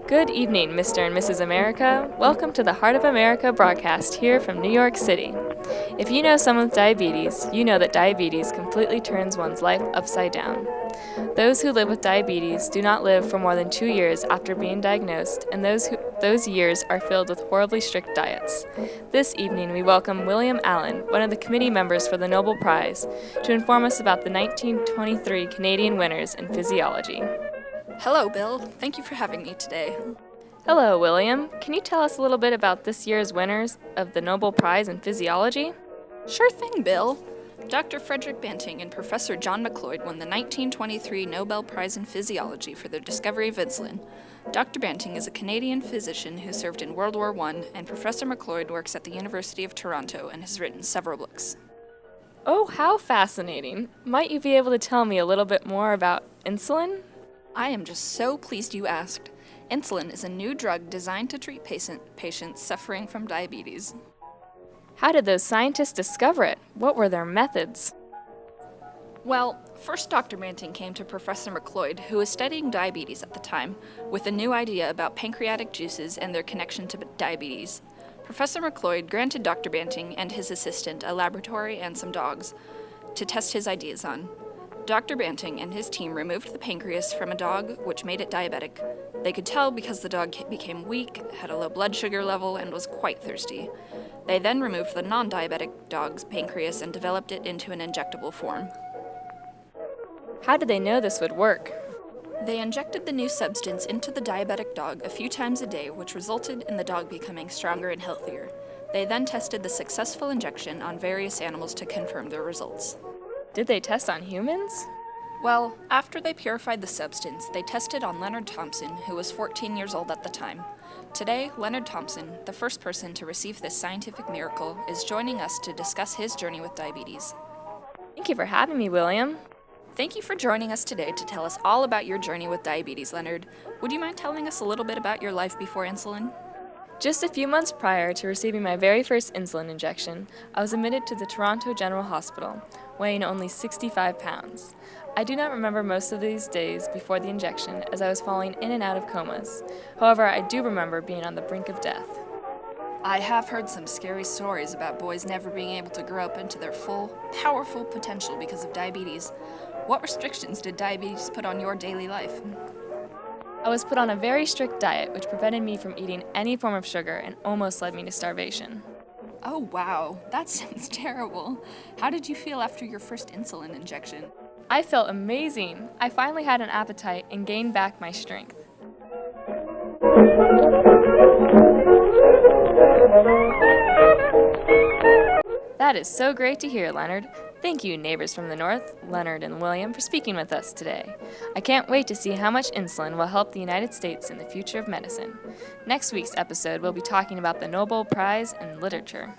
Good evening, Mr. and Mrs. America. Welcome to the Heart of America broadcast here from New York City. If you know someone with diabetes, you know that diabetes completely turns one's life upside down. Those who live with diabetes do not live for more than 2 years after being diagnosed, and those years are filled with horribly strict diets. This evening, we welcome William Allen, one of the committee members for the Nobel Prize, to inform us about the 1923 Canadian winners in physiology. Hello, Bill. Thank you for having me today. Hello, William. Can you tell us a little bit about this year's winners of the Nobel Prize in Physiology? Sure thing, Bill. Dr. Frederick Banting and Professor John McLeod won the 1923 Nobel Prize in Physiology for their discovery of insulin. Dr. Banting is a Canadian physician who served in World War I, and Professor McLeod works at the University of Toronto and has written several books. Oh, how fascinating. Might you be able to tell me a little bit more about insulin? I am just so pleased you asked. Insulin is a new drug designed to treat patients suffering from diabetes. How did those scientists discover it? What were their methods? Well, first Dr. Banting came to Professor McLeod, who was studying diabetes at the time, with a new idea about pancreatic juices and their connection to diabetes. Professor McLeod granted Dr. Banting and his assistant a laboratory and some dogs to test his ideas on. Dr. Banting and his team removed the pancreas from a dog, which made it diabetic. They could tell because the dog became weak, had a low blood sugar level, and was quite thirsty. They then removed the non-diabetic dog's pancreas and developed it into an injectable form. How did they know this would work? They injected the new substance into the diabetic dog a few times a day, which resulted in the dog becoming stronger and healthier. They then tested the successful injection on various animals to confirm their results. Did they test on humans? Well, after they purified the substance, they tested on Leonard Thompson, who was 14 years old at the time. Today, Leonard Thompson, the first person to receive this scientific miracle, is joining us to discuss his journey with diabetes. Thank you for having me, William. Thank you for joining us today to tell us all about your journey with diabetes, Leonard. Would you mind telling us a little bit about your life before insulin? Just a few months prior to receiving my very first insulin injection, I was admitted to the Toronto General Hospital, weighing only 65 pounds. I do not remember most of these days before the injection, as I was falling in and out of comas. However, I do remember being on the brink of death. I have heard some scary stories about boys never being able to grow up into their full, powerful potential because of diabetes. What restrictions did diabetes put on your daily life? I was put on a very strict diet, which prevented me from eating any form of sugar and almost led me to starvation. Oh wow, that sounds terrible. How did you feel after your first insulin injection? I felt amazing. I finally had an appetite and gained back my strength. That is so great to hear, Leonard. Thank you, neighbors from the north, Leonard and William, for speaking with us today. I can't wait to see how much insulin will help the United States in the future of medicine. Next week's episode, we'll be talking about the Nobel Prize in Literature.